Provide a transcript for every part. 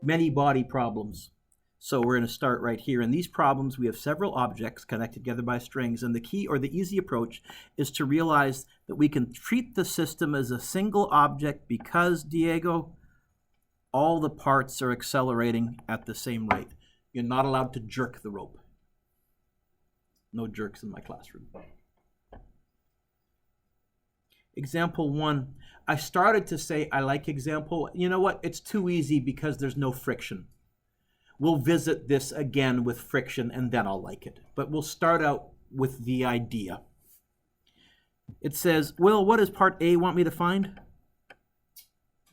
Many body problems. So we're going to start right here. In these problems, we have several objects connected together by strings, and the key or the easy approach is to realize that we can treat the system as a single object because, Diego, all the parts are accelerating at the same rate. You're not allowed to jerk the rope. No jerks in my classroom. Example 1. I started to say I like example. You know what? It's too easy because there's no friction. We'll visit this again with friction and then I'll like it. But we'll start out with the idea. It says, Will, what does part A want me to find?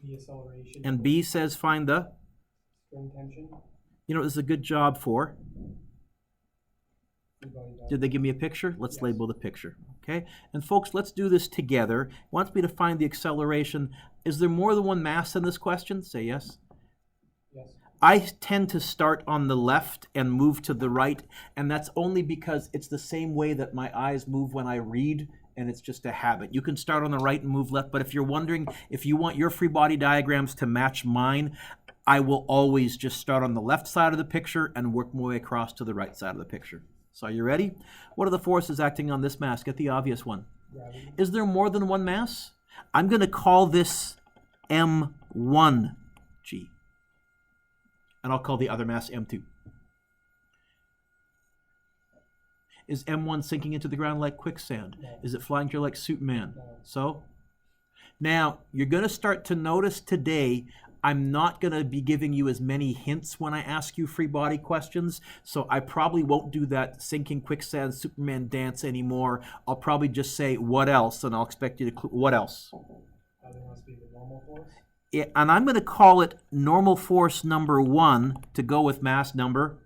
The acceleration. And B says find the? String tension. You know, this is a good job for? Did they give me a picture? Let's label the picture, okay? And folks, let's do this together. It wants me to find the acceleration. Is there more than one mass in this question? Say yes. Yes. I tend to start on the left and move to the right, and that's only because it's the same way that my eyes move when I read, and it's just a habit. You can start on the right and move left, but if you're wondering if you want your free body diagrams to match mine, I will always just start on the left side of the picture and work my way across to the right side of the picture. So are you ready? What are the forces acting on this mass? Get the obvious one. Gravity. Is there more than one mass? I'm going to call this M1G. And I'll call the other mass M2. Is M1 sinking into the ground like quicksand? No. Is it flying here like Superman? No. So? Now, you're going to start to notice today I'm not going to be giving you as many hints when I ask you free body questions, so I probably won't do that sinking quicksand Superman dance anymore. I'll probably just say, what else? And I'll expect you to, what else? There must be the normal force. Yeah, and I'm going to call it normal force number 1 to go with mass number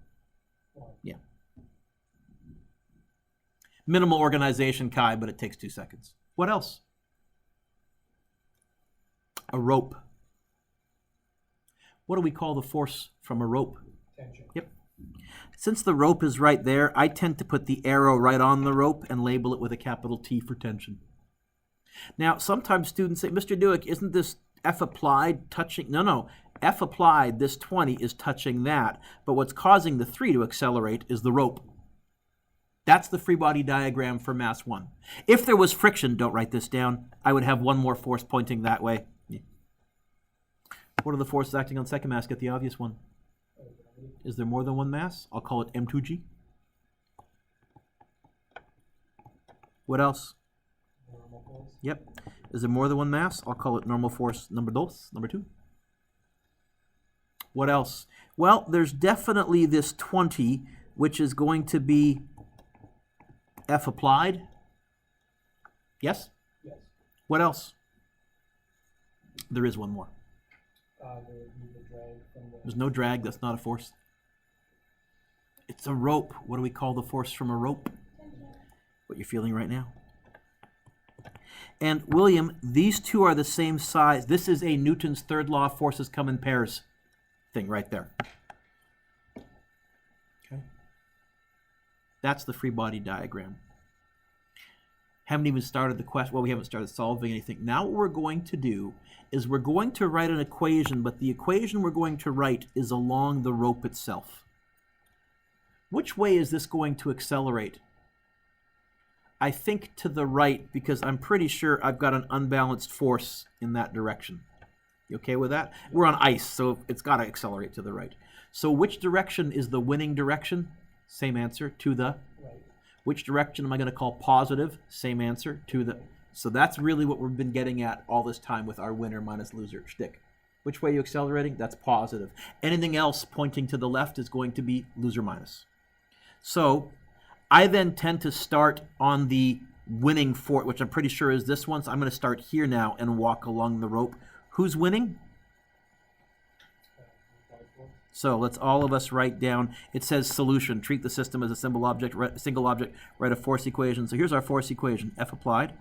1. Yeah. Minimal organization, Kai, but it takes 2 seconds. What else? A rope. What do we call the force from a rope? Tension. Yep. Since the rope is right there, I tend to put the arrow right on the rope and label it with a capital T for tension. Now, sometimes students say, Mr. Dewick, isn't this F applied touching? No. F applied, this 20, is touching that. But what's causing the 3 to accelerate is the rope. That's the free body diagram for mass 1. If there was friction, don't write this down, I would have one more force pointing that way. Yeah. What are the forces acting on second mass? Get the obvious one. Is there more than one mass? I'll call it M2G. What else? Normal force. Yep. Is there more than one mass? I'll call it normal force number 2. What else? Well, there's definitely this 20, which is going to be F applied. Yes? Yes. What else? There is one more. There would be the drag from the... There's no drag. That's not a force. It's a rope. What do we call the force from a rope? What you're feeling right now. And William, these two are the same size. This is a Newton's third law of forces come in pairs thing right there. Okay. That's the free body diagram. Haven't even started the question. Well, we haven't started solving anything. Now what we're going to do is we're going to write an equation, but the equation we're going to write is along the rope itself. Which way is this going to accelerate? I think to the right, because I'm pretty sure I've got an unbalanced force in that direction. You okay with that? We're on ice, so it's got to accelerate to the right. So which direction is the winning direction? Same answer, to the Right. Which direction am I going to call positive? Same answer, to the... So that's really what we've been getting at all this time with our winner minus loser shtick. Which way are you accelerating? That's positive. Anything else pointing to the left is going to be loser minus. So I then tend to start on the winning force, which I'm pretty sure is this one. So I'm going to start here now and walk along the rope. Who's winning? So let's all of us write down, it says solution. Treat the system as a single object, write a force equation. So here's our force equation, F applied.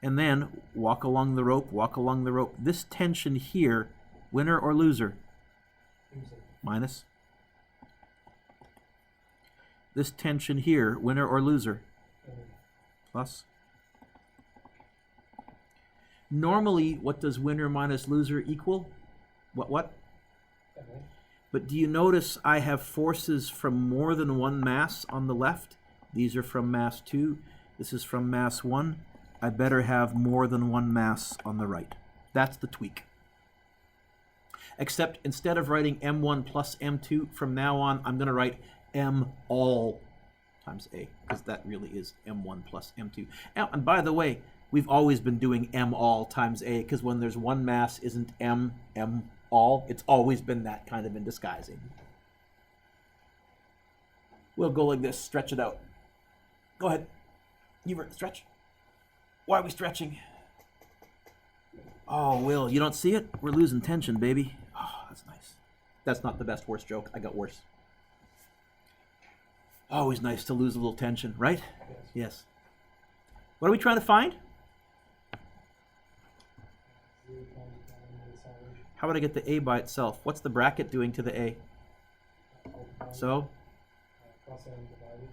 And then walk along the rope, walk along the rope. This tension here, winner or loser? Loser. Minus. This tension here, winner or loser? Plus. Normally, what does winner minus loser equal? What? Okay. But do you notice I have forces from more than one mass on the left? These are from mass 2. This is from mass 1. I better have more than one mass on the right. That's the tweak. Except instead of writing M1 plus M2, from now on, I'm going to write M all times A, because that really is M1 plus M2. And by the way, we've always been doing M all times A, because when there's one mass isn't M all. It's always been that kind of in disguising. We'll go like this, stretch it out. Go ahead. Hubert, stretch. Why are we stretching? Oh, Will, you don't see it? We're losing tension, baby. Oh, that's nice. That's not the best horse joke. I got worse. Always nice to lose a little tension, right? Yes. What are we trying to find? 0 times the acceleration. How would I get the A by itself? What's the bracket doing to the A? Multiplied, So, plus m divided.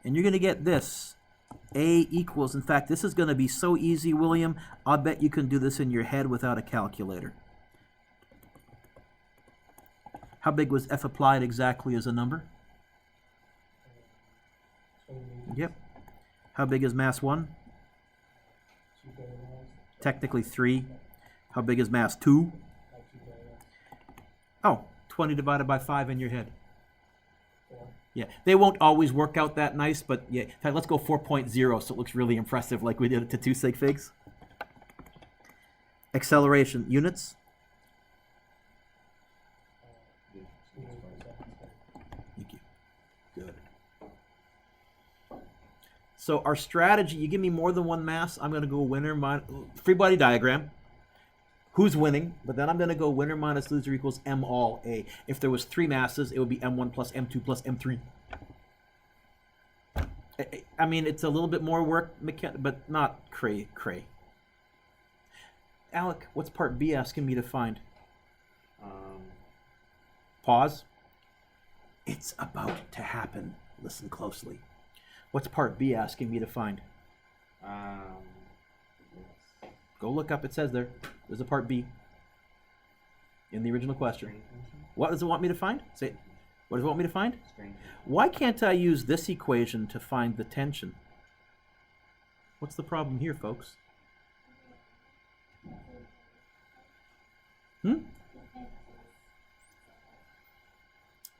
and you're going to get this. A equals, in fact, this is going to be so easy, William. I'll bet you can do this in your head without a calculator. How big was F applied exactly as a number? 20 meters. Yep. How big is mass 1? 2 kilograms. Technically 3. How big is mass 2? 2 kilograms. Oh, 20 divided by 5 in your head. 4. Yeah, they won't always work out that nice, but yeah. In fact, let's go 4.0 so it looks really impressive like we did it to 2 sig figs. Acceleration, units? Meters per second squared. Thank you. Good. So our strategy, you give me more than one mass, I'm going to go winner minus, free body diagram. Who's winning? But then I'm going to go winner minus loser equals M all A. If there was 3 masses, it would be M1 plus M2 plus M3. I mean, it's a little bit more work, but not cray. Alec, what's part B asking me to find? Pause. It's about to happen. Listen closely. What's part B asking me to find? Go look up. It says there. There's a part B in the original question. What does it want me to find? Say it. What does it want me to find? Why can't I use this equation to find the tension? What's the problem here, folks?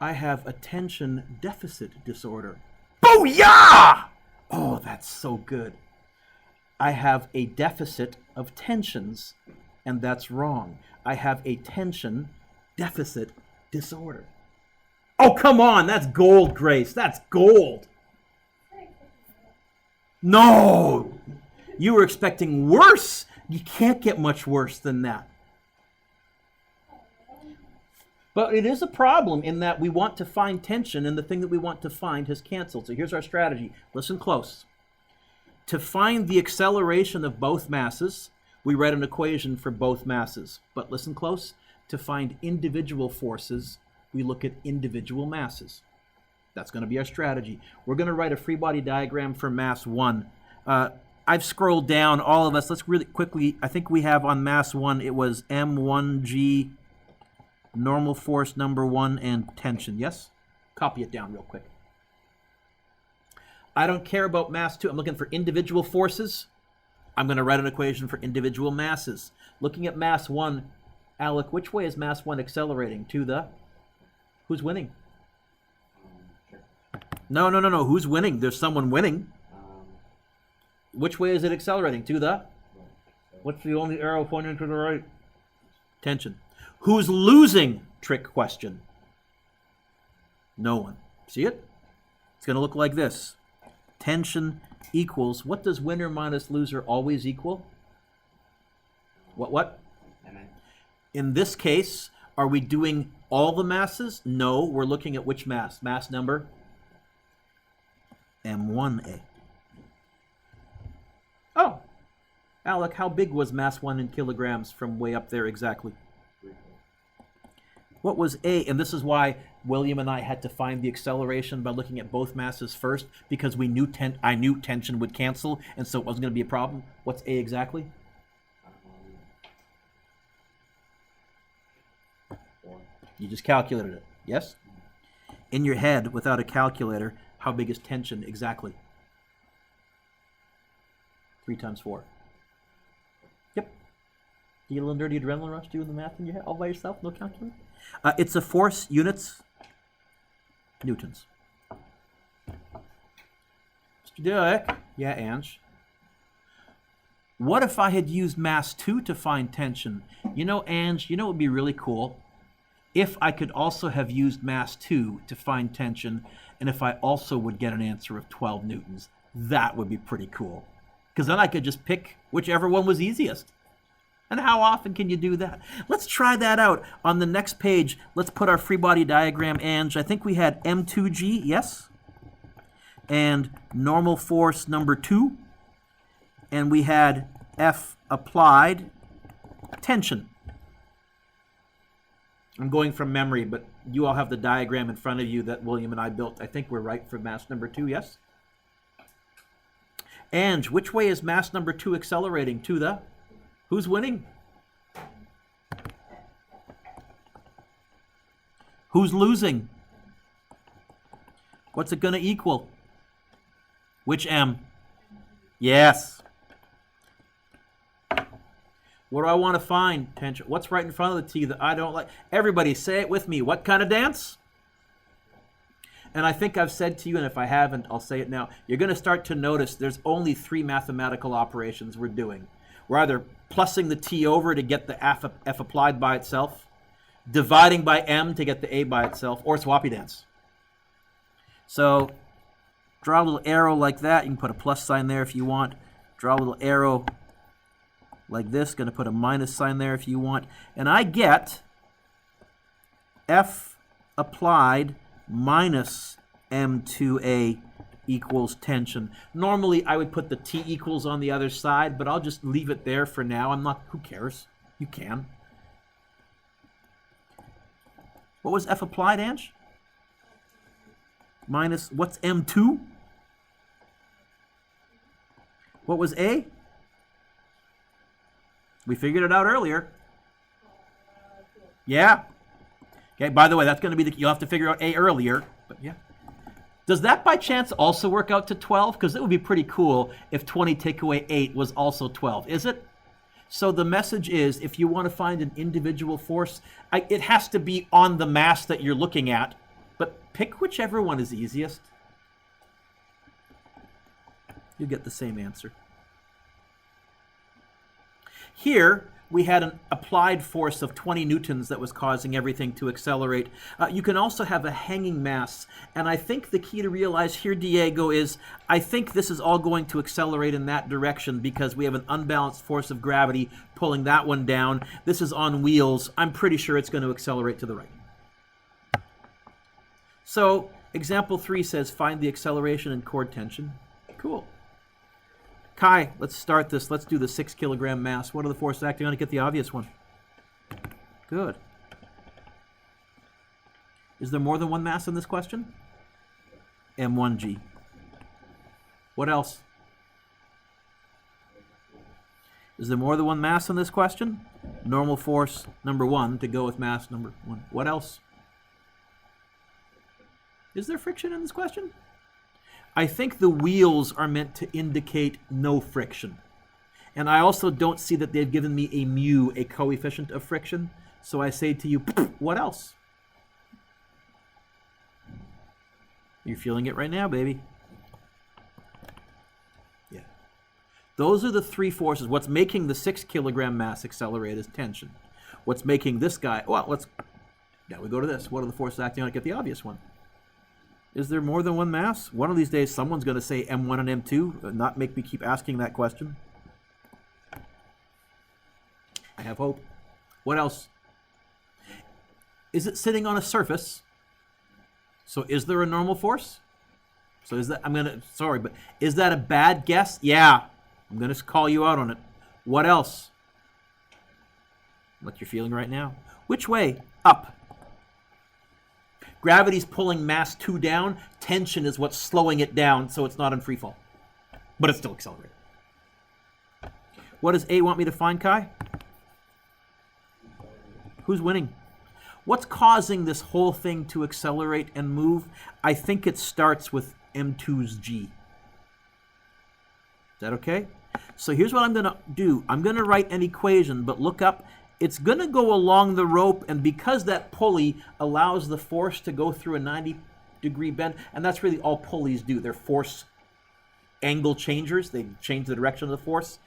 I have a tension deficit disorder. Booyah! Oh, that's so good. I have a deficit of tensions, and that's wrong. I have a tension deficit disorder. Oh, come on. That's gold, Grace. That's gold. No. You were expecting worse. You can't get much worse than that. But it is a problem in that we want to find tension, and the thing that we want to find has canceled. So here's our strategy. Listen close. To find the acceleration of both masses, we write an equation for both masses. But listen close. To find individual forces, we look at individual masses. That's going to be our strategy. We're going to write a free body diagram for mass 1. I've scrolled down, all of us. Let's really quickly, I think we have on mass 1, it was M1G, normal force number 1, and tension. Yes? Copy it down real quick. I don't care about mass 2. I'm looking for individual forces. I'm going to write an equation for individual masses. Looking at mass 1, Alec, which way is mass 1 accelerating? To the? Who's winning? No. Who's winning? There's someone winning. Which way is it accelerating? To the? What's the only arrow pointing to the right? Tension. Who's losing? Trick question. No one. See it? It's going to look like this. Tension equals, what does winner minus loser always equal? What? In this case, are we doing all the masses? No, we're looking at which mass? Mass number? M1A. Oh, Alec, how big was mass 1 in kilograms from way up there exactly? What was A? And this is why William and I had to find the acceleration by looking at both masses first, because we knew I knew tension would cancel, and so it wasn't going to be a problem. What's A exactly? You just calculated it. Yes? In your head, without a calculator, how big is tension exactly? 3 times 4. Yep. You get a little dirty adrenaline rush doing the math in your head all by yourself, no calculator? It's a force, units, newtons. Mr. Dick? Yeah, Ange. What if I had used mass 2 to find tension? You know, Ange, you know what would be really cool? If I could also have used mass 2 to find tension, and if I also would get an answer of 12 newtons. That would be pretty cool. Because then I could just pick whichever one was easiest. And how often can you do that? Let's try that out. On the next page, let's put our free body diagram, Ange. I think we had M2G, yes? And normal force number 2. And we had F applied tension. I'm going from memory, but you all have the diagram in front of you that William and I built. I think we're right for mass number 2, yes? Ange, which way is mass number 2 accelerating? To the? Who's winning? Who's losing? What's it going to equal? Which M? Yes. What do I want to find? Tension. What's right in front of the T that I don't like? Everybody say it with me. What kind of dance? And I think I've said to you, and if I haven't, I'll say it now. You're going to start to notice there's only 3 mathematical operations we're doing. We're either plussing the T over to get the F applied by itself, dividing by M to get the A by itself, or swappy dance. So draw a little arrow like that. You can put a plus sign there if you want. Draw a little arrow like this. Going to put a minus sign there if you want. And I get F applied minus M2A equals tension. Normally I would put the T equals on the other side, but I'll just leave it there for now. I'm not, who cares? You can. What was F applied, Ange? Minus, what's M2? What was A? We figured it out earlier. Yeah. Okay, by the way, that's going to be you'll have to figure out A earlier, but yeah. Does that by chance also work out to 12? Because it would be pretty cool if 20 take away 8 was also 12, is it? So the message is, if you want to find an individual force, it has to be on the mass that you're looking at, but pick whichever one is easiest. You get the same answer. Here, we had an applied force of 20 newtons that was causing everything to accelerate. You can also have a hanging mass. And I think the key to realize here, Diego, is I think this is all going to accelerate in that direction because we have an unbalanced force of gravity pulling that one down. This is on wheels. I'm pretty sure it's going to accelerate to the right. So example 3 says find the acceleration and cord tension. Cool. Kai, let's start this. Let's do the 6 kilogram mass. What are the forces acting on it? Get the obvious one. Good. Is there more than one mass in this question? M1G. What else? Is there more than one mass in this question? Normal force number 1 to go with mass number 1. What else? Is there friction in this question? I think the wheels are meant to indicate no friction. And I also don't see that they've given me a mu, a coefficient of friction. So I say to you, what else? You're feeling it right now, baby. Yeah. Those are the 3 forces. What's making the 6 kilogram mass accelerate is tension. What's making this guy, well, now we go to this. What are the forces acting on it? Get the obvious one. Is there more than one mass? One of these days, someone's going to say M1 and M2, not make me keep asking that question. I have hope. What else? Is it sitting on a surface? So is there a normal force? So is that, sorry, but is that a bad guess? Yeah. I'm going to call you out on it. What else? What you're feeling right now. Which way? Up. Gravity's pulling mass 2 down. Tension is what's slowing it down, so it's not in free fall. But it's still accelerating. What does A want me to find, Kai? Who's winning? What's causing this whole thing to accelerate and move? I think it starts with M2's G. Is that okay? So here's what I'm going to do. I'm going to write an equation, but look up. It's going to go along the rope, and because that pulley allows the force to go through a 90-degree bend, and that's really all pulleys do. They're force angle changers. They change the direction of the force.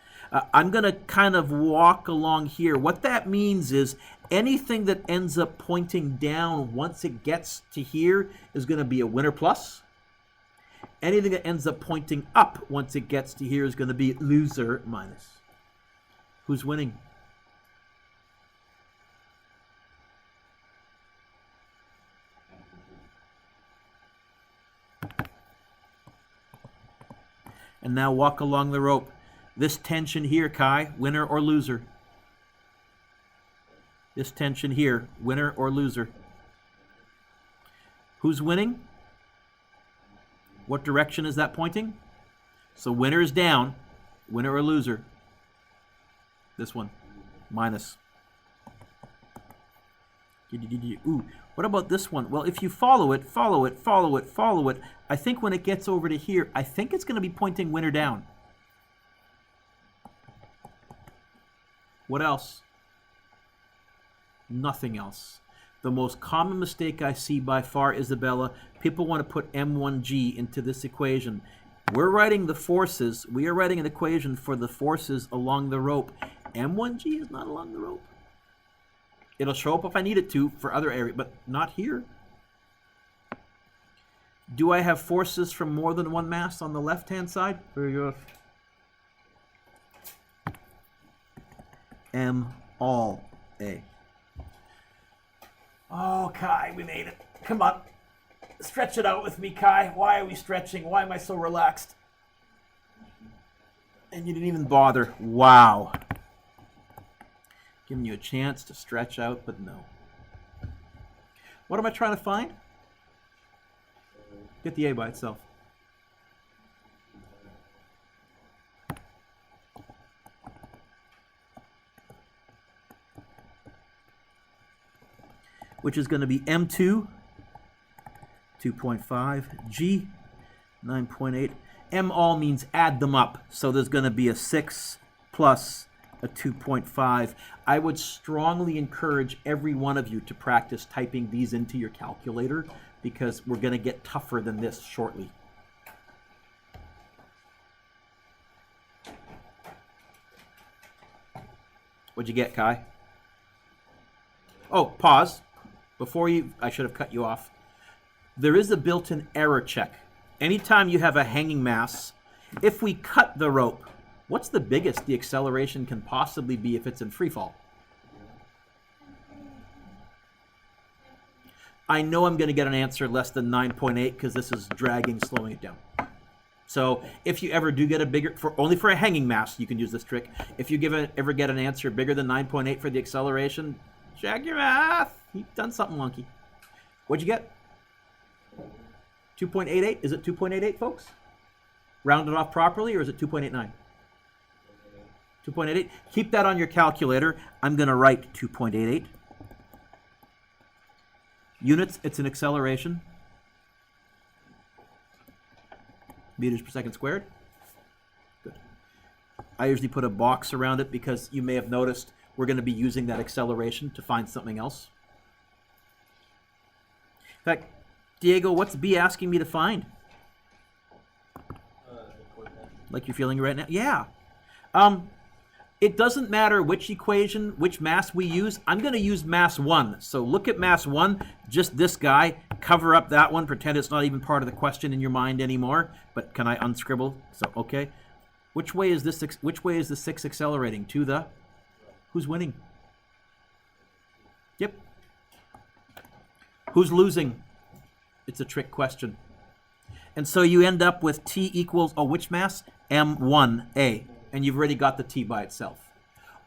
I'm going to kind of walk along here. What that means is anything that ends up pointing down once it gets to here is going to be a winner plus. Anything that ends up pointing up once it gets to here is going to be loser minus. Who's winning? And now walk along the rope. This tension here, Kai, winner or loser? This tension here, winner or loser? Who's winning? What direction is that pointing? So winner is down, winner or loser? This one, minus. Ooh, what about this one? Well, if you follow it, follow it, follow it, follow it, I think when it gets over to here, I think it's going to be pointing winner down. What else? Nothing else. The most common mistake I see by far, Isabella, people want to put M1G into this equation. We're writing the forces. We are writing an equation for the forces along the rope. M1G is not along the rope. It'll show up if I need it to for other areas, but not here. Do I have forces from more than one mass on the left-hand side? Very good. M all A. Oh, Kai, we made it. Come on. Stretch it out with me, Kai. Why are we stretching? Why am I so relaxed? And you didn't even bother. Wow. Giving you a chance to stretch out, but no. What am I trying to find? Get the A by itself. Which is going to be M2, 2.5, G, 9.8. M all means add them up. So there's going to be a 6 plus a 2.5. I would strongly encourage every one of you to practice typing these into your calculator because we're going to get tougher than this shortly. What'd you get, Kai? Oh, pause. Before you, I should have cut you off. There is a built-in error check. Anytime you have a hanging mass, if we cut the rope, what's the biggest the acceleration can possibly be if it's in free fall? I know I'm going to get an answer less than 9.8 because this is dragging, slowing it down. So if you ever do get a bigger, only for a hanging mass, you can use this trick. If you ever get an answer bigger than 9.8 for the acceleration, check your math. You've done something wonky. What'd you get? 2.88? Is it 2.88, folks? Rounded off properly, or is it 2.89? 2.88. Keep that on your calculator. I'm going to write 2.88. Units, it's an acceleration. Meters per second squared. Good. I usually put a box around it because you may have noticed we're going to be using that acceleration to find something else. In fact, Diego, what's B asking me to find? Like you're feeling right now? Yeah. It doesn't matter which equation, which mass we use. I'm going to use mass 1. So look at mass 1, just this guy. Cover up that one. Pretend it's not even part of the question in your mind anymore. But can I unscribble? So, okay. Which way is this? Which way is the 6 accelerating? To the? Who's winning? Yep. Who's losing? It's a trick question. And so you end up with T equals, which mass? M1A. And you've already got the T by itself.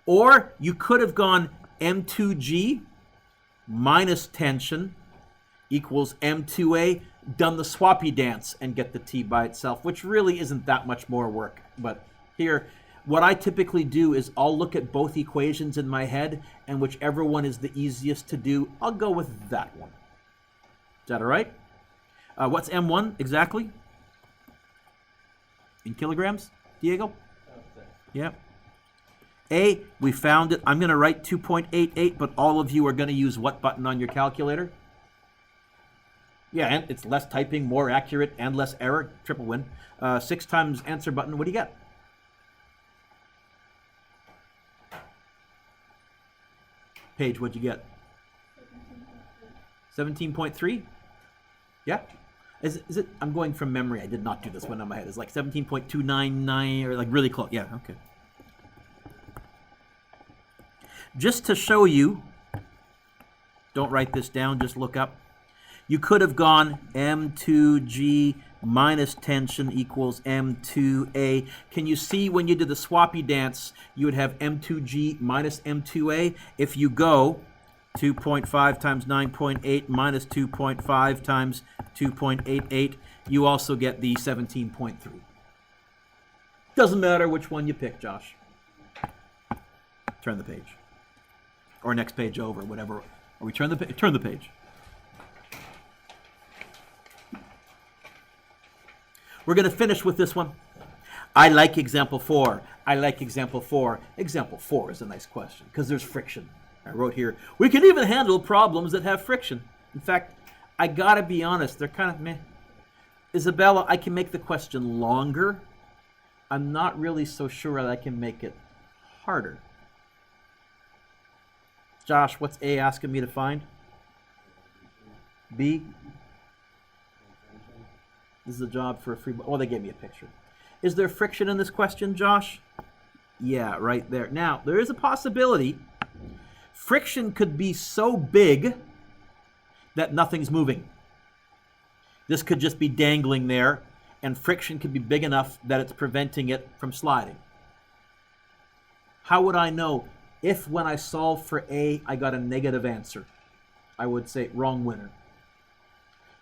Or you could have gone M2G minus tension equals M2A, done the swappy dance and get the T by itself, which really isn't that much more work. But here, What I typically do is I'll look at both equations in my head, and whichever one is the easiest to do, I'll go with that one. Is that all right? What's M1 exactly? In kilograms, Diego? Yeah. A, we found it. I'm going to write 2.88, but all of you are going to use what button on your calculator? Yeah, and it's less typing, more accurate, and less error. Triple win. 6 times answer button. What do you get? Paige, what'd you get? 17.3? Yeah? Is it? I'm going from memory. I did not do this one on my head. It's like 17.299 or like really close. Yeah, okay. Just to show you, don't write this down, just look up. You could have gone M2G minus tension equals M2A. Can you see when you did the swappy dance, you would have M2G minus M2A? If you go 2.5 times 9.8 minus 2.5 times 2.88, you also get the 17.3. Doesn't matter which one you pick, Josh. Turn the page. Or next page over, whatever. Or we turn the page. We're going to finish with this one. I like example 4. I like example 4. Example 4 is a nice question because there's friction. I wrote here, we can even handle problems that have friction. In fact, I got to be honest, they're kind of meh. Isabella, I can make the question longer. I'm not really so sure that I can make it harder. Josh, what's A asking me to find? B? This is a job for a free... Oh, they gave me a picture. Is there friction in this question, Josh? Yeah, right there. Now, there is a possibility friction could be so big that nothing's moving. This could just be dangling there, and friction could be big enough that it's preventing it from sliding. How would I know if when I solve for A, I got a negative answer? I would say wrong winner.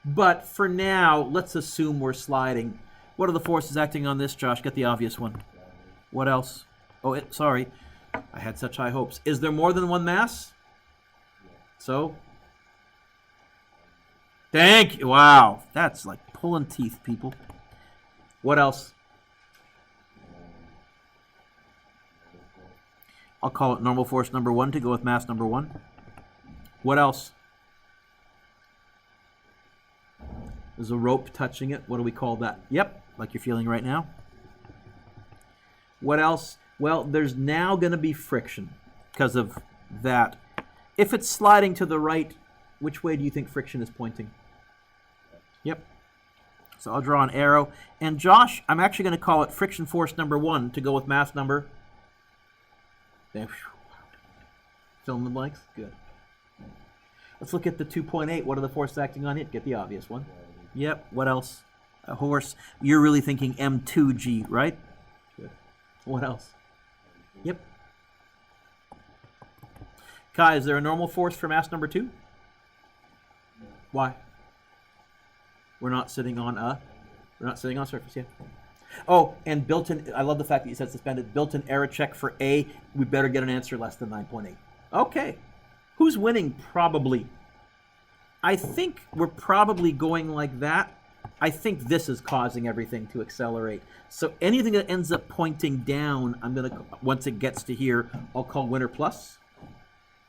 But for now, let's assume we're sliding. What are the forces acting on this, Josh? Get the obvious one. What else? Oh, sorry. I had such high hopes. Is there more than one mass? So? Thank you. Wow. That's like pulling teeth, people. What else? I'll call it normal force number 1 to go with mass number 1. What else? There's a rope touching it. What do we call that? Yep, like you're feeling right now. What else? Well, there's now going to be friction because of that. If it's sliding to the right, which way do you think friction is pointing? Yep. So I'll draw an arrow. And Josh, I'm actually going to call it friction force number 1 to go with mass number. Fill in the blanks? Good. Let's look at the 2.8. What are the forces acting on it? Get the obvious one. Yep. What else? A horse. You're really thinking M2G, right? Good. What else? Yep. Kai, is there a normal force for mass number 2? Why? We're not sitting on surface, yeah. Oh, and built-in, I love the fact that you said suspended. Built-in error check for A, we better get an answer less than 9.8. Okay. Who's winning? Probably. I think we're probably going like that. I think this is causing everything to accelerate. So anything that ends up pointing down, I'm going to, once it gets to here, I'll call winner plus.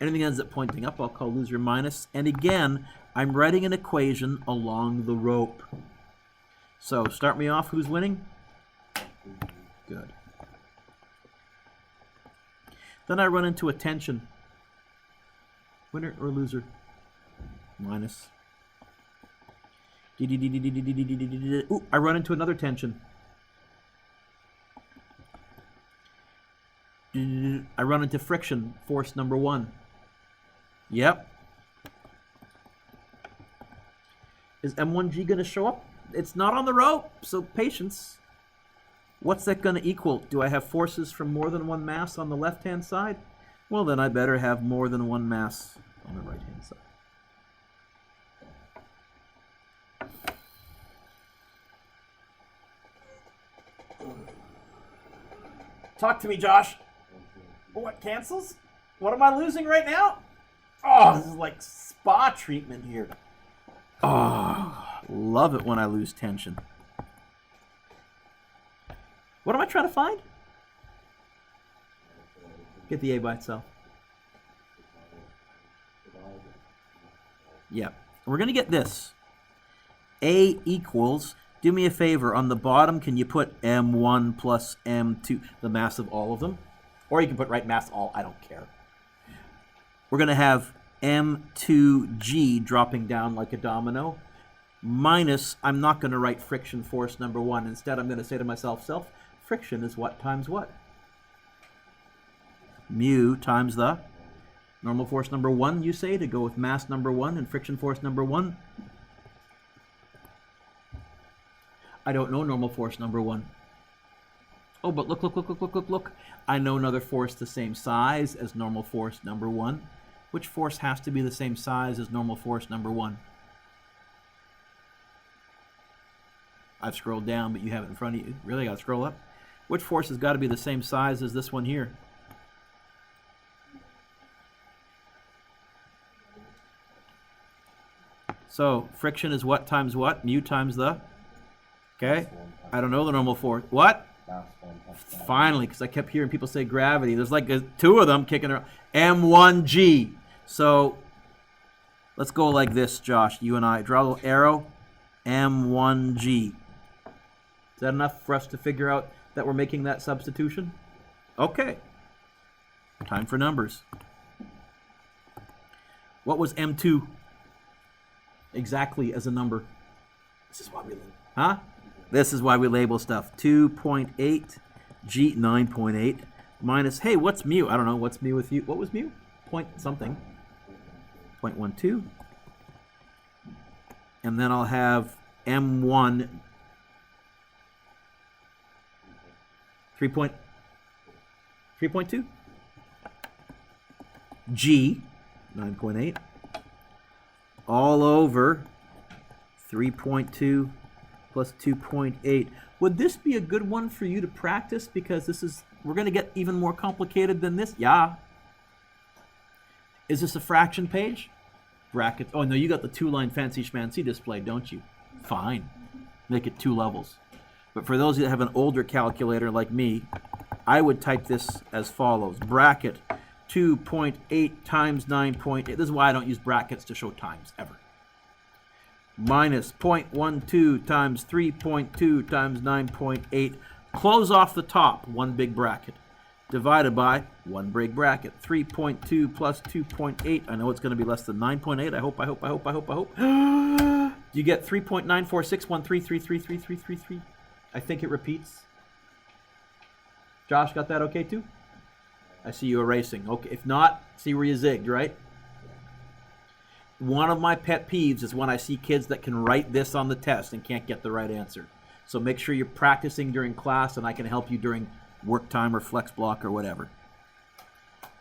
Anything that ends up pointing up, I'll call loser minus. And again, I'm writing an equation along the rope. So start me off. Who's winning? Good. Then I run into a tension. Winner or loser? Minus. Ooh, I run into another tension. I run into friction, force number 1. Yep. Is M1G going to show up? It's not on the rope, so patience. What's that going to equal? Do I have forces from more than one mass on the left-hand side? Well, then I better have more than one mass on the right-hand side. Talk to me, Josh. What cancels? What am I losing right now? Oh, this is like spa treatment here. Oh, love it when I lose tension. What am I trying to find? Get the A by itself. Yeah. We're going to get this. A equals, do me a favor, on the bottom, can you put M1 plus M2, the mass of all of them? Or you can put mass all, I don't care. We're going to have M2G dropping down like a domino, minus, I'm not going to write friction force number 1. Instead, I'm going to say to myself, friction is what times what? Mu times the normal force number 1, you say, to go with mass number 1 and friction force number 1. I don't know normal force number 1. Oh, but look. I know another force the same size as normal force number 1. Which force has to be the same size as normal force number 1? I've scrolled down, but you have it in front of you. Really got to scroll up? Which force has got to be the same size as this one here? So, friction is what times what? Mu times the? Okay. I don't know the normal force. What? Finally, because I kept hearing people say gravity. There's like two of them kicking around. M1G. So, let's go like this, Josh. You and I. Draw a little arrow. M1G. Is that enough for us to figure out that we're making that substitution? Okay. Time for numbers. What was M2 exactly as a number? This is why we label. Huh? This is why we label stuff. 2.8 G 9.8 minus, hey, what's mu? I don't know. What's mu with you? What was mu? Point something. 0.12. And then I'll have M1 3.2 G 9.8 all over 3.2 plus 2.8. Would this be a good one for you to practice? Because we're going to get even more complicated than this. Yeah. Is this a fraction page? Bracket. Oh, no, you got the 2-line fancy schmancy display, don't you? Fine. Make it 2 levels. But for those of you that have an older calculator like me, I would type this as follows. Bracket 2.8 times 9.8. This is why I don't use brackets to show times, ever. Minus 0.12 times 3.2 times 9.8. Close off the top, one big bracket. Divided by one big bracket. 3.2 plus 2.8. I know it's going to be less than 9.8. I hope. You get 3.94613333333. I think it repeats. Josh, got that okay too? I see you erasing. Okay, if not, see where you zigged, right? One of my pet peeves is when I see kids that can write this on the test and can't get the right answer. So make sure you're practicing during class, and I can help you during work time or flex block or whatever.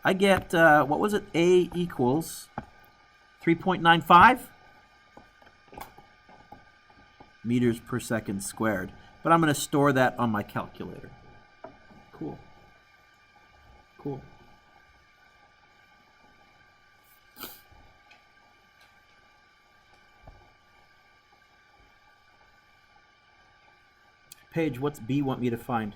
I get, what was it? A equals 3.95 meters per second squared. But I'm going to store that on my calculator. Cool. Paige, what's B want me to find?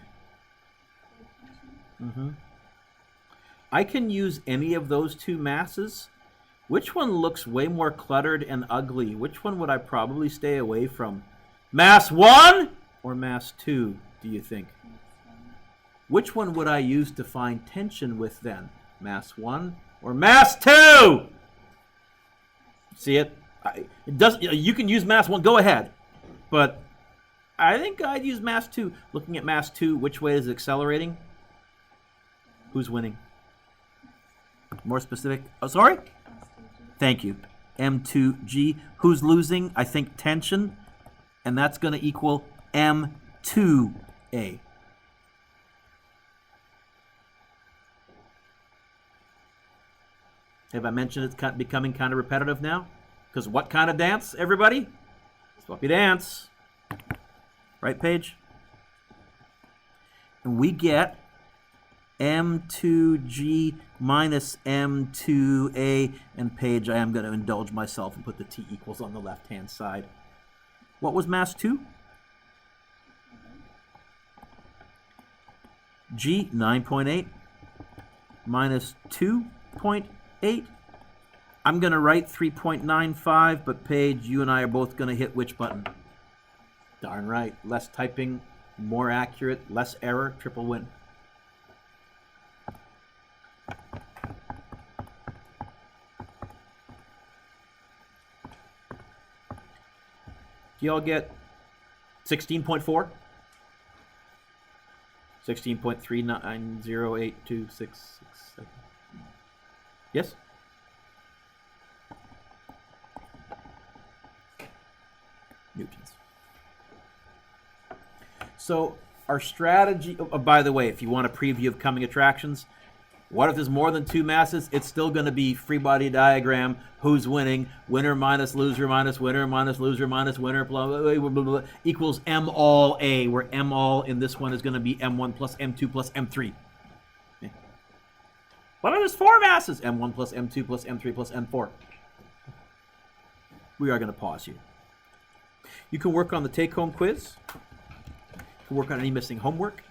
I can use any of those two masses. Which one looks way more cluttered and ugly? Which one would I probably stay away from? Mass 1 or mass 2, do you think? Which one would I use to find tension with then? Mass 1 or mass 2? See it? It doesn't. You can use mass 1. Go ahead. But I think I'd use mass 2. Looking at mass 2, which way is it accelerating? Who's winning? More specific. Oh, sorry? Thank you. M2G. Who's losing? I think tension. And that's going to equal M2A. Have I mentioned it's becoming kind of repetitive now? Because what kind of dance, everybody? Sloppy dance. Right, Paige? And we get M2G minus M2A, and page, I am going to indulge myself and put the T equals on the left-hand side. What was mass 2? G, 9.8 minus 2.8. I'm going to write 3.95, but Paige, you and I are both going to hit which button? Darn right. Less typing, more accurate, less error, triple win. Do y'all get 16.4? 16.390826667. Yes? Newtons. So our strategy, oh, by the way, if you want a preview of coming attractions, what if there's more than two masses? It's still going to be free body diagram, who's winning, winner minus loser minus winner minus loser minus winner, blah, blah, blah, blah, blah, equals M all A, where M all in this one is going to be M1 plus M2 plus M3. Okay. What if there's four masses? M1 plus M2 plus M3 plus M4. We are going to pause here. You can work on the take-home quiz. You can work on any missing homework.